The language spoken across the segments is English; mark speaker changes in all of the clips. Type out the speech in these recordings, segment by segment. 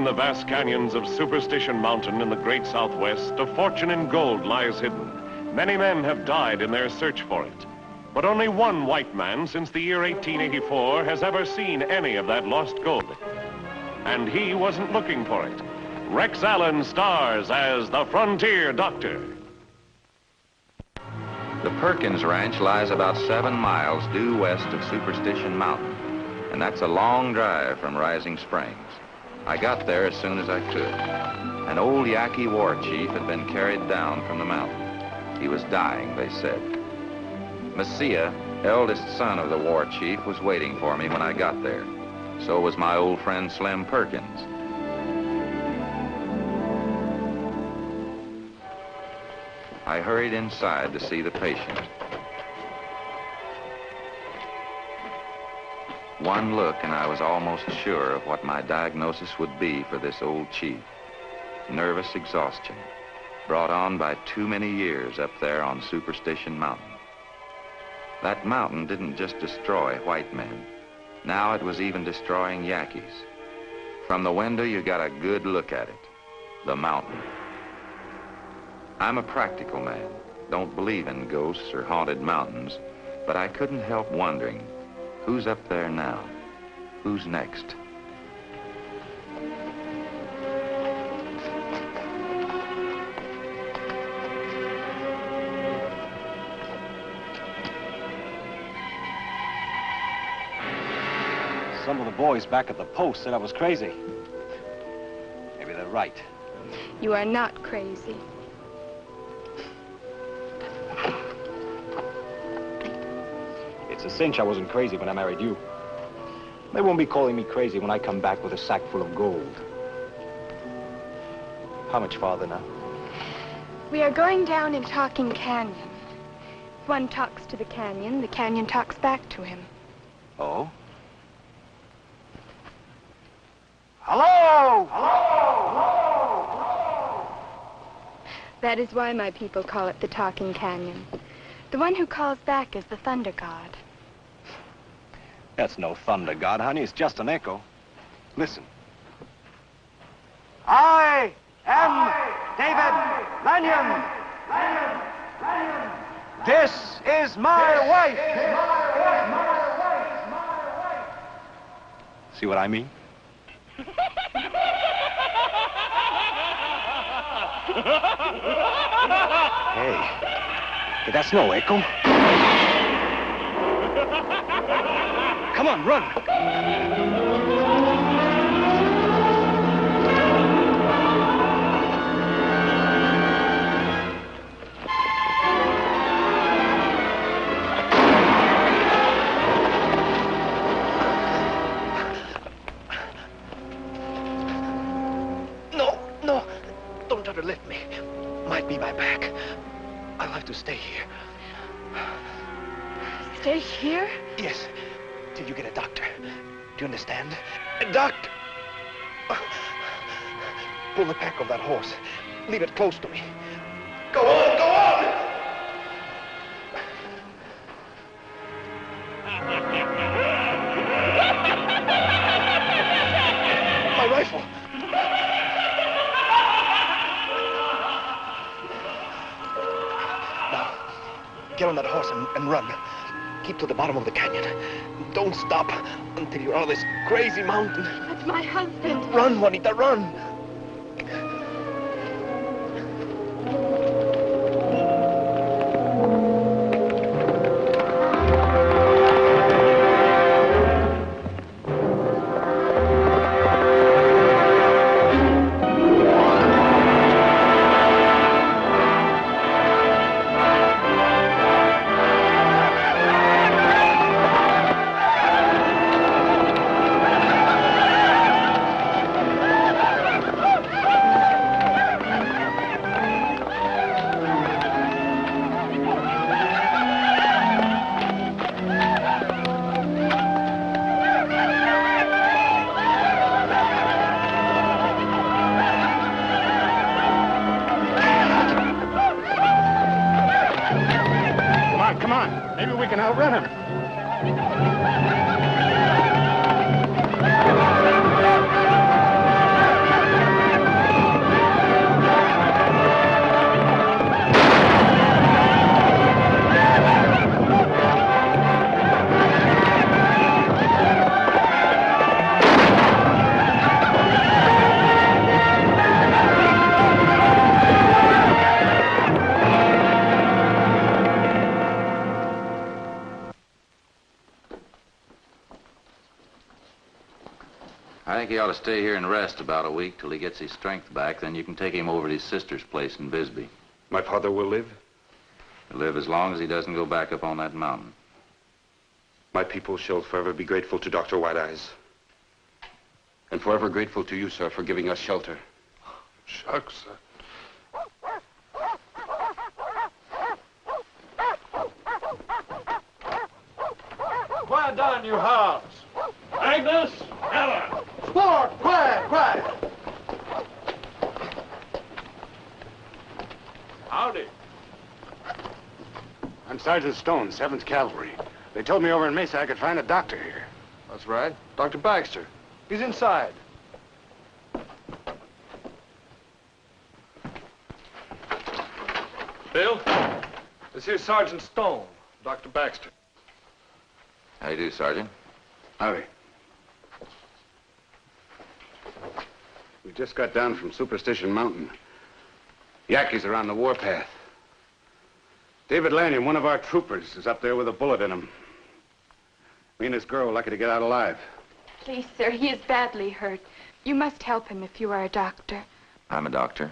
Speaker 1: the vast canyons of Superstition Mountain in the great Southwest, a fortune in gold lies hidden. Many men have died in their search for it. But only one white man since the year 1884 has ever seen any of that lost gold. And he wasn't looking for it. Rex Allen stars as the Frontier Doctor.
Speaker 2: The Perkins Ranch lies about 7 miles due west of Superstition Mountain, and that's a long drive from Rising Springs. I got there as soon as I could. An old Yaqui war chief had been carried down from the mountain. He was dying, they said. Messiah, eldest son of the war chief, was waiting for me when I got there. So was my old friend Slim Perkins. I hurried inside to see the patient. One look and I was almost sure of what my diagnosis would be for this old chief. Nervous exhaustion, brought on by too many years up there on Superstition Mountain. That mountain didn't just destroy white men. Now it was even destroying Yaquis. From the window you got a good look at it, the mountain. I'm a practical man, don't believe in ghosts or haunted mountains, but I couldn't help wondering, who's up there now? Who's next?
Speaker 3: Some of the boys back at the post said I was crazy. Maybe they're right.
Speaker 4: You are not crazy.
Speaker 3: It's a cinch I wasn't crazy when I married you. They won't be calling me crazy when I come back with a sack full of gold. How much farther now?
Speaker 4: We are going down in Talking Canyon. If one talks to the canyon talks back to him.
Speaker 3: Oh? Hello! Hello! Hello!
Speaker 4: That is why my people call it the Talking Canyon. The one who calls back is the thunder god.
Speaker 3: That's no thunder god, honey. It's just an echo. Listen. I am David Lanyon. This is my wife. See what I mean? Hey, that's no echo. Come on, run. No, don't try to lift me. Might be my back. I'll have to stay here.
Speaker 4: Stay here?
Speaker 3: Yes, till you get a doctor. Do you understand? A doctor! Pull the pack of that horse. Leave it close to me. Go on, go on! My rifle! Now, get on that horse and run. Keep to the bottom of the canyon. Don't stop until you're out of this crazy mountain.
Speaker 4: That's my husband.
Speaker 3: Run, Juanita, run!
Speaker 2: I think he ought to stay here and rest about a week till he gets his strength back. Then you can take him over to his sister's place in Bisbee.
Speaker 5: My father will live?
Speaker 2: He'll live as long as he doesn't go back up on that mountain.
Speaker 5: My people shall forever be grateful to Dr. White Eyes. And forever grateful to you, sir, for giving us shelter.
Speaker 6: Shucks, sir. Quiet down, you hounds. Agnes, Ella. Sport, quiet, quiet. Howdy.
Speaker 5: I'm Sergeant Stone, 7th Cavalry. They told me over in Mesa I could find a doctor here.
Speaker 6: That's right. Dr. Baxter. He's inside. Bill, this here's Sergeant Stone, Dr. Baxter.
Speaker 2: How you do, Sergeant?
Speaker 5: Howdy. We just got down from Superstition Mountain. Yaquis are on the warpath. David Lanyon, one of our troopers, is up there with a bullet in him. Me and this girl are lucky to get out alive.
Speaker 4: Please, sir, he is badly hurt. You must help him if you are a doctor.
Speaker 2: I'm a doctor,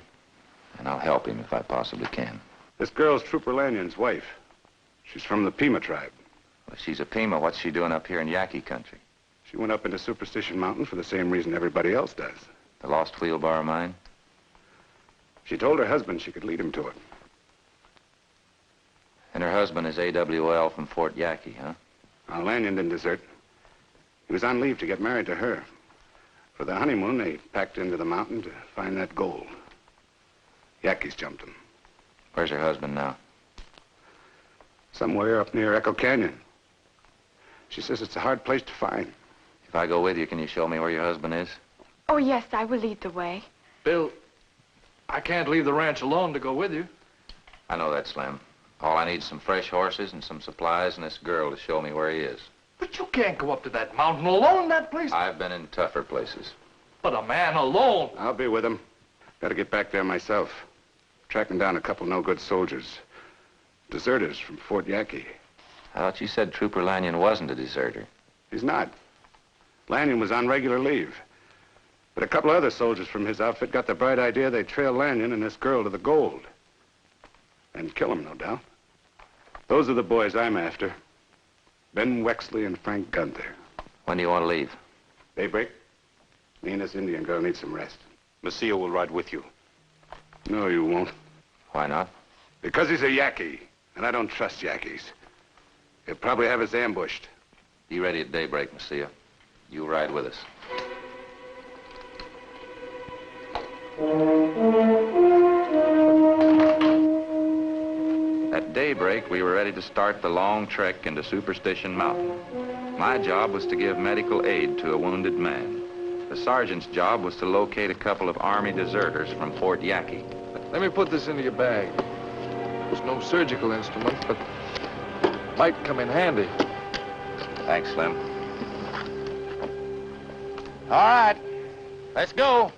Speaker 2: and I'll help him if I possibly can.
Speaker 5: This girl's Trooper Lanyon's wife. She's from the Pima tribe.
Speaker 2: Well, she's a Pima. What's she doing up here in Yaqui country?
Speaker 5: She went up into Superstition Mountain for the same reason everybody else does.
Speaker 2: The lost wheelbarrow mine?
Speaker 5: She told her husband she could lead him to it.
Speaker 2: And her husband is AWL from Fort Yaqui, huh?
Speaker 5: Now, Lanyon didn't desert. He was on leave to get married to her. For the honeymoon, they packed into the mountain to find that gold. Yaquis jumped him.
Speaker 2: Where's her husband now?
Speaker 5: Somewhere up near Echo Canyon. She says it's a hard place to find.
Speaker 2: If I go with you, can you show me where your husband is?
Speaker 4: Oh, yes, I will lead the way.
Speaker 6: Bill, I can't leave the ranch alone to go with you.
Speaker 2: I know that, Slim. All I need is some fresh horses and some supplies and this girl to show me where he is.
Speaker 6: But you can't go up to that mountain alone, that place.
Speaker 2: I've been in tougher places.
Speaker 6: But a man alone.
Speaker 5: I'll be with him. Got to get back there myself. Tracking down a couple no-good soldiers. Deserters from Fort Yaqui.
Speaker 2: I thought you said Trooper Lanyon wasn't a deserter.
Speaker 5: He's not. Lanyon was on regular leave. But a couple other soldiers from his outfit got the bright idea they'd trail Lanyon and this girl to the gold. And kill him, no doubt. Those are the boys I'm after. Ben Wexley and Frank Gunther.
Speaker 2: When do you want to leave?
Speaker 5: Daybreak. Me and this Indian girl need some rest.
Speaker 7: Messia will ride with you.
Speaker 5: No, you won't.
Speaker 2: Why not?
Speaker 5: Because he's a Yaqui, and I don't trust Yaquis. He'll probably have us ambushed.
Speaker 2: Be ready at daybreak, Messia. You ride with us. At daybreak, we were ready to start the long trek into Superstition Mountain. My job was to give medical aid to a wounded man. The sergeant's job was to locate a couple of Army deserters from Fort Yaqui.
Speaker 6: Let me put this into your bag. It's no surgical instrument, but might come in handy.
Speaker 2: Thanks, Slim.
Speaker 3: All right, let's go.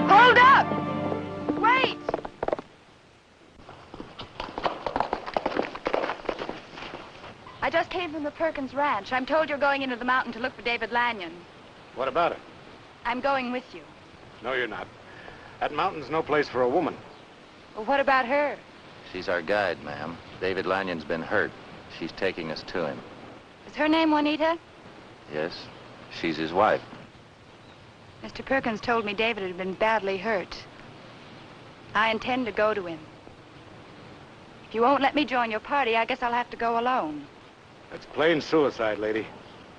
Speaker 4: Hold up! Wait! I just came from the Perkins Ranch. I'm told you're going into the mountain to look for David Lanyon.
Speaker 5: What about it?
Speaker 4: I'm going with you.
Speaker 5: No, you're not. That mountain's no place for a woman.
Speaker 4: Well, what about her?
Speaker 2: She's our guide, ma'am. David Lanyon's been hurt. She's taking us to him.
Speaker 4: Is her name Juanita?
Speaker 2: Yes, she's his wife.
Speaker 4: Mr. Perkins told me David had been badly hurt. I intend to go to him. If you won't let me join your party, I guess I'll have to go alone.
Speaker 5: That's plain suicide, lady.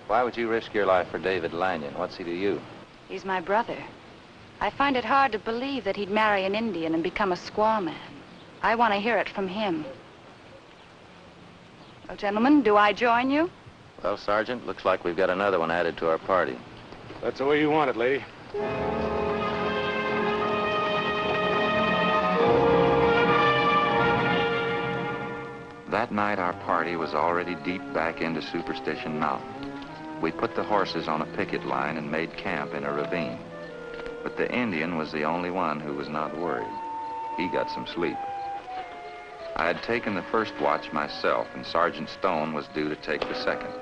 Speaker 2: Why would you risk your life for David Lanyon? What's he to you?
Speaker 4: He's my brother. I find it hard to believe that he'd marry an Indian and become a squaw man. I want to hear it from him. Well, gentlemen, do I join you?
Speaker 2: Well, Sergeant, looks like we've got another one added to our party.
Speaker 5: That's the way you want it, lady.
Speaker 2: That night, our party was already deep back into Superstition Mountain. We put the horses on a picket line and made camp in a ravine. But the Indian was the only one who was not worried. He got some sleep. I had taken the first watch myself, and Sergeant Stone was due to take the second.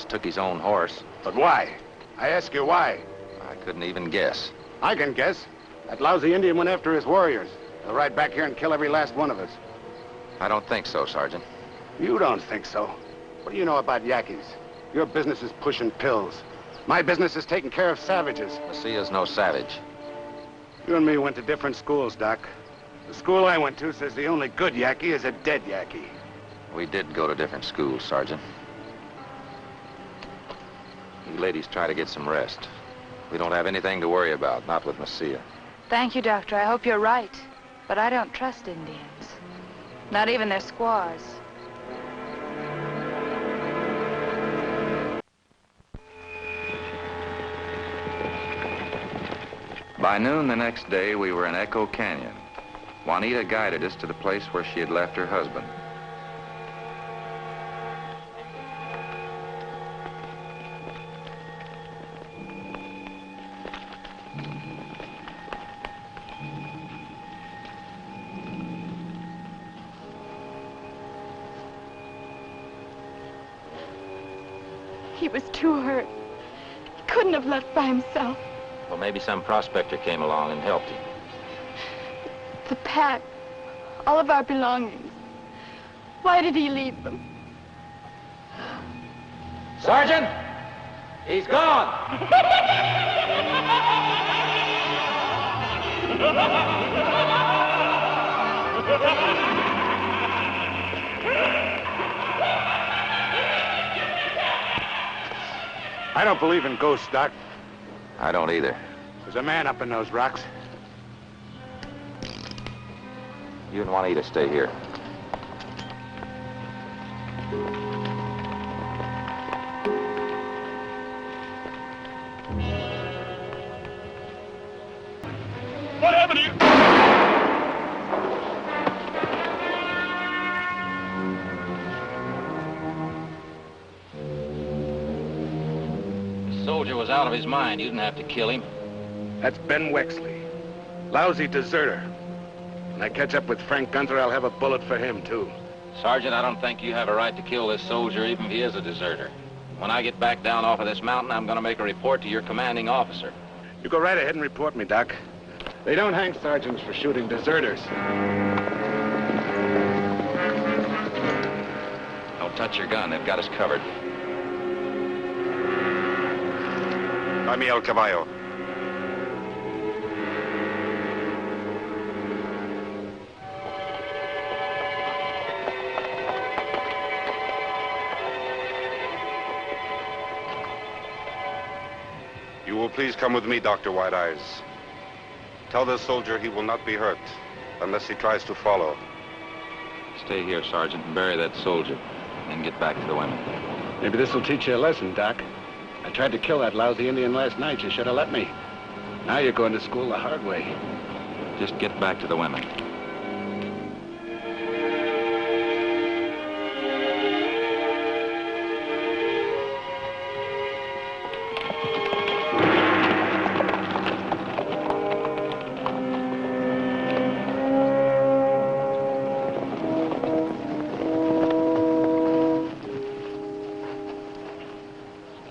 Speaker 2: Took his own horse.
Speaker 5: But why? I ask you why.
Speaker 2: I couldn't even guess.
Speaker 5: I can guess. That lousy Indian went after his warriors. He'll ride back here and kill every last one of us.
Speaker 2: I don't think so, Sergeant.
Speaker 5: You don't think so? What do you know about Yaquis? Your business is pushing pills. My business is taking care of savages.
Speaker 2: Messiah's no savage.
Speaker 5: You and me went to different schools, Doc. The school I went to says the only good Yaqui is a dead Yaqui.
Speaker 2: We did go to different schools, Sergeant. You ladies try to get some rest. We don't have anything to worry about, not with Messiah.
Speaker 4: Thank you, Doctor. I hope you're right. But I don't trust Indians. Not even their squaws.
Speaker 2: By noon the next day, we were in Echo Canyon. Juanita guided us to the place where she had left her husband.
Speaker 4: He was too hurt. He couldn't have left by himself.
Speaker 2: Well, maybe some prospector came along and helped him.
Speaker 4: The pack. All of our belongings. Why did he leave them?
Speaker 2: Sergeant! He's gone!
Speaker 5: I don't believe in ghosts, Doc.
Speaker 2: I don't either.
Speaker 5: There's a man up in those rocks.
Speaker 2: You and Juanita stay here.
Speaker 3: What happened to you?
Speaker 7: The soldier was out of his mind. You didn't have to kill him.
Speaker 5: That's Ben Wexley. Lousy deserter. When I catch up with Frank Gunther, I'll have a bullet for him, too.
Speaker 7: Sergeant, I don't think you have a right to kill this soldier, even if he is a deserter. When I get back down off of this mountain, I'm going to make a report to your commanding officer.
Speaker 5: You go right ahead and report me, Doc. They don't hang sergeants for shooting deserters.
Speaker 2: Don't touch your gun. They've got us covered.
Speaker 5: Dame el caballo.
Speaker 8: You will please come with me, Dr. White Eyes. Tell the soldier he will not be hurt unless he tries to follow.
Speaker 2: Stay here, Sergeant, and bury that soldier. Then get back to the women.
Speaker 5: Maybe this will teach you a lesson, Doc. I tried to kill that lousy Indian last night. You should have let me. Now you're going to school the hard way.
Speaker 2: Just get back to the women.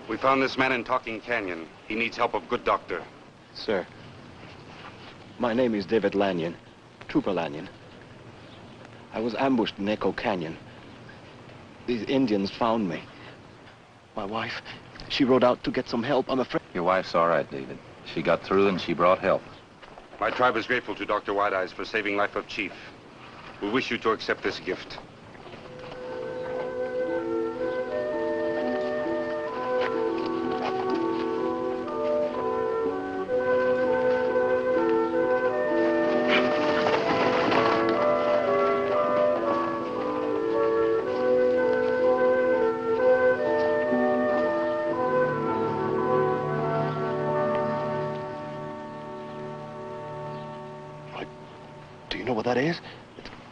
Speaker 8: We found this man in Talking Canyon. He needs help of good doctor.
Speaker 3: Sir, my name is David Lanyon, Trooper Lanyon. I was ambushed in Echo Canyon. These Indians found me. My wife, she rode out to get some help. I'm afraid.
Speaker 2: Your wife's all right, David. She got through and she brought help.
Speaker 8: My tribe is grateful to Dr. White Eyes for saving life of Chief. We wish you to accept this gift.
Speaker 3: Do you know what that is?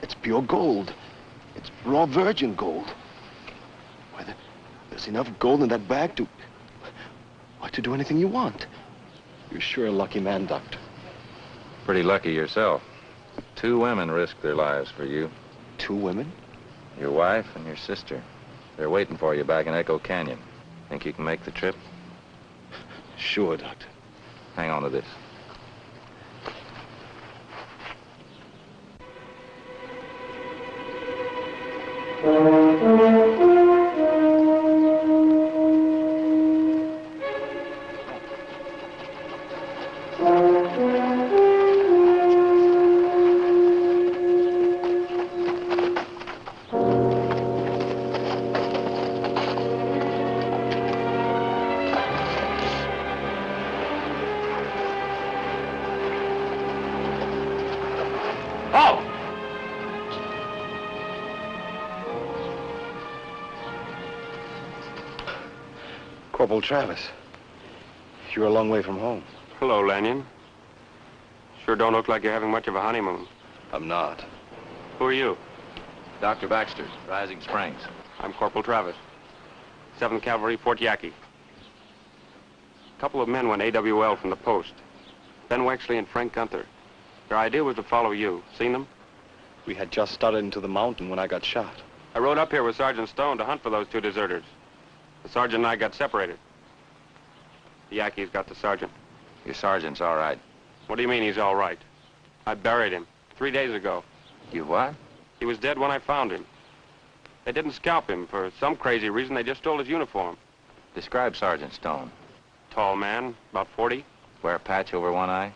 Speaker 3: It's pure gold. It's raw virgin gold. Why, there's enough gold in that bag to do anything you want. You're sure a lucky man, Doctor.
Speaker 2: Pretty lucky yourself. 2 women risked their lives for you.
Speaker 3: 2 women?
Speaker 2: Your wife and your sister. They're waiting for you back in Echo Canyon. Think you can make the trip?
Speaker 3: Sure, Doctor.
Speaker 2: Hang on to this.
Speaker 3: Corporal Travis, you're a long way from home.
Speaker 9: Hello, Lanyon. Sure don't look like you're having much of a honeymoon.
Speaker 3: I'm not.
Speaker 9: Who are you?
Speaker 2: Dr. Baxter, Rising Springs.
Speaker 9: I'm Corporal Travis. 7th Cavalry, Fort Yaqui. A couple of men went AWL from the post. Ben Wexley and Frank Gunther. Their idea was to follow you. Seen them?
Speaker 3: We had just started into the mountain when I got shot.
Speaker 9: I rode up here with Sergeant Stone to hunt for those 2 deserters. The sergeant and I got separated. The Yaqui's got the sergeant.
Speaker 2: Your sergeant's all right.
Speaker 9: What do you mean he's all right? I buried him 3 days ago.
Speaker 2: You what?
Speaker 9: He was dead when I found him. They didn't scalp him. For some crazy reason, they just stole his uniform.
Speaker 2: Describe Sergeant Stone.
Speaker 9: Tall man, about 40.
Speaker 2: Wear a patch over one eye?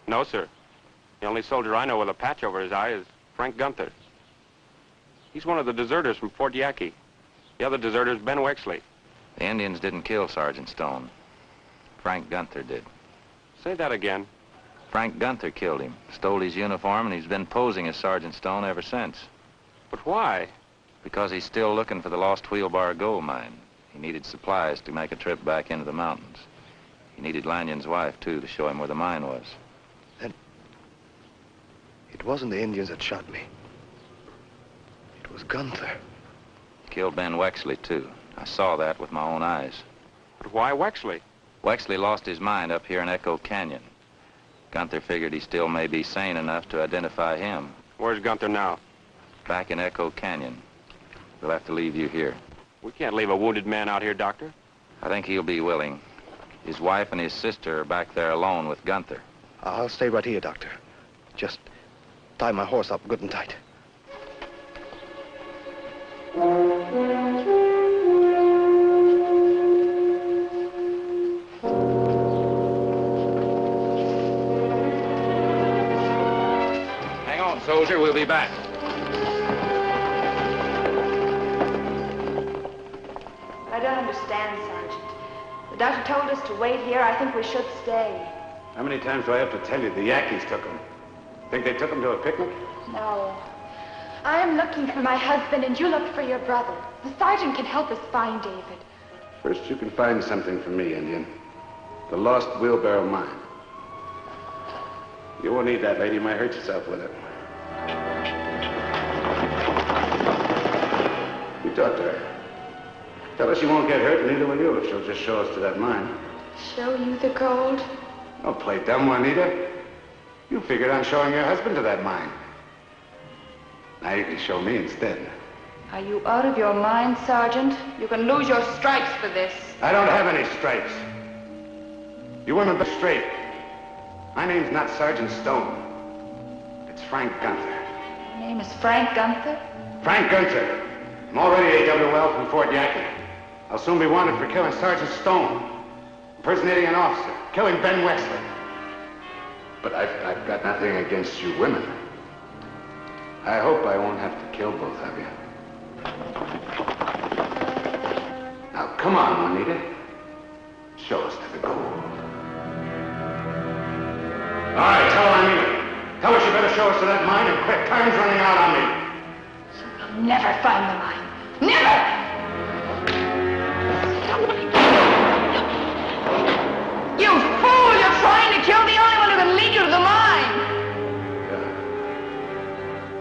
Speaker 9: No, sir. The only soldier I know with a patch over his eye is Frank Gunther. He's one of the deserters from Fort Yaqui. The other deserter's Ben Wexley.
Speaker 2: The Indians didn't kill Sergeant Stone. Frank Gunther did.
Speaker 9: Say that again.
Speaker 2: Frank Gunther killed him, stole his uniform, and he's been posing as Sergeant Stone ever since.
Speaker 9: But why?
Speaker 2: Because he's still looking for the lost wheelbar gold mine. He needed supplies to make a trip back into the mountains. He needed Lanyon's wife, too, to show him where the mine was.
Speaker 3: Then it wasn't the Indians that shot me. It was Gunther.
Speaker 2: Killed Ben Wexley, too. I saw that with my own eyes.
Speaker 9: But why Wexley?
Speaker 2: Wexley lost his mind up here in Echo Canyon. Gunther figured he still may be sane enough to identify him.
Speaker 9: Where's Gunther now?
Speaker 2: Back in Echo Canyon. We'll have to leave you here.
Speaker 9: We can't leave a wounded man out here, Doctor.
Speaker 2: I think he'll be willing. His wife and his sister are back there alone with Gunther.
Speaker 3: I'll stay right here, Doctor. Just tie my horse up good and tight.
Speaker 2: Hang on, soldier. We'll be back.
Speaker 4: I don't understand, Sergeant. The doctor told us to wait here. I think we should stay.
Speaker 5: How many times do I have to tell you the Yankees took him? Think they took him to a picnic?
Speaker 4: No. I'm looking for my husband, and you look for your brother. The sergeant can help us find David.
Speaker 5: First, you can find something for me, Indian. The lost wheelbarrow mine. You won't need that, lady. You might hurt yourself with it. You talk to her. Tell her she won't get hurt, and neither will you if she'll just show us to that mine.
Speaker 4: Show you the gold?
Speaker 5: Don't play dumb, Juanita. You figured on showing your husband to that mine. Now you can show me instead.
Speaker 4: Are you out of your mind, Sergeant? You can lose your stripes for this.
Speaker 5: I don't have any stripes. You women be straight. My name's not Sergeant Stone. It's Frank Gunther.
Speaker 4: Your name is Frank Gunther?
Speaker 5: Frank Gunther. I'm already AWL from Fort Yaqui. I'll soon be wanted for killing Sergeant Stone, impersonating an officer, killing Ben Wexley. But I've got nothing against you women. I hope I won't have to kill both of you. Now, come on, Juanita. Show us to the gold. All right, tell her I mean it. Tell her she better show us to that mine and quick. Time's running out on me.
Speaker 4: You'll never find the mine. Never! You fool! You're trying to kill the only one who can lead you to the mine!
Speaker 5: Yeah.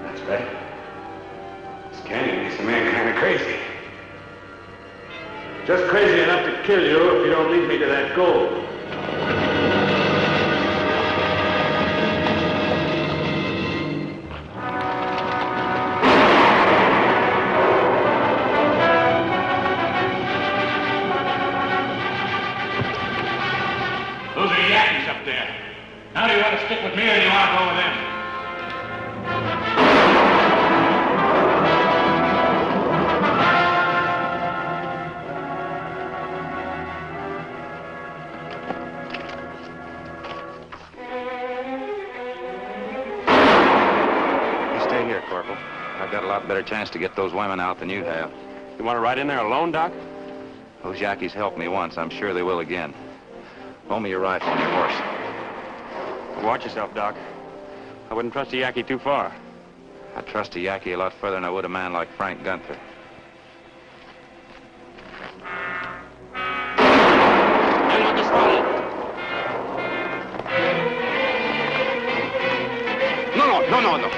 Speaker 5: That's right. This canyon makes a man kind of crazy. Just crazy enough to kill you if you don't lead me to that gold.
Speaker 10: Those are Yaquis up there. Now do you want to stick with me or do you want to go with them?
Speaker 2: Corporal. I've got a lot better chance to get those women out than you have.
Speaker 9: You want to ride in there alone, Doc?
Speaker 2: Those Yaquis helped me once. I'm sure they will again. Hold me your rifle and your horse.
Speaker 9: Watch yourself, Doc. I wouldn't trust a Yaqui too far.
Speaker 2: I trust a Yaqui a lot further than I would a man like Frank Gunther.
Speaker 5: No.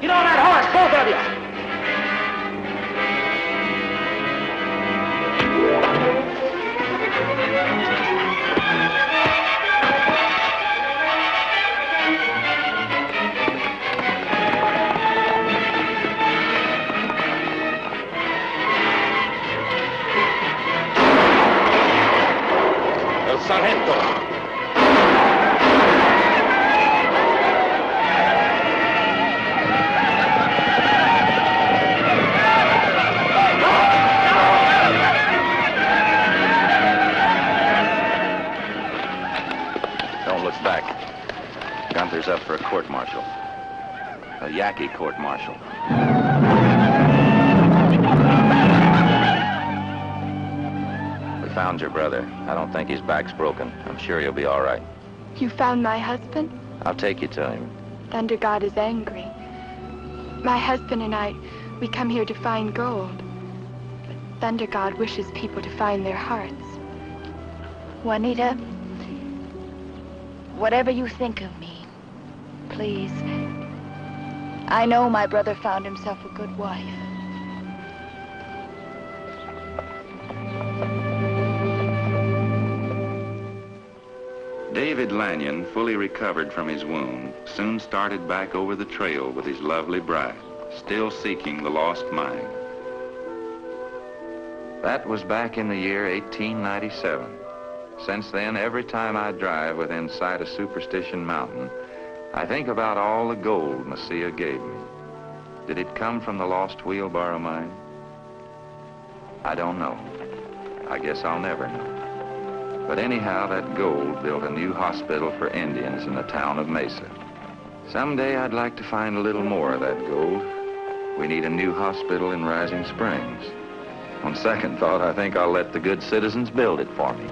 Speaker 10: Get on that horse, both of you!
Speaker 5: El sargento.
Speaker 2: Gunther's up for a court-martial. A Yaqui court-martial. We found your brother. I don't think his back's broken. I'm sure he'll be all right.
Speaker 4: You found my husband?
Speaker 2: I'll take you to him.
Speaker 4: Thunder God is angry. My husband and I, we come here to find gold. But Thunder God wishes people to find their hearts. Juanita, whatever you think of me, please. I know my brother found himself a good wife.
Speaker 2: David Lanyon, fully recovered from his wound, soon started back over the trail with his lovely bride, still seeking the lost mine. That was back in the year 1897. Since then, every time I drive within sight of Superstition Mountain, I think about all the gold Messiah gave me. Did it come from the lost wheelbarrow mine? I don't know. I guess I'll never know. But anyhow, that gold built a new hospital for Indians in the town of Mesa. Someday I'd like to find a little more of that gold. We need a new hospital in Rising Springs. On second thought, I think I'll let the good citizens build it for me.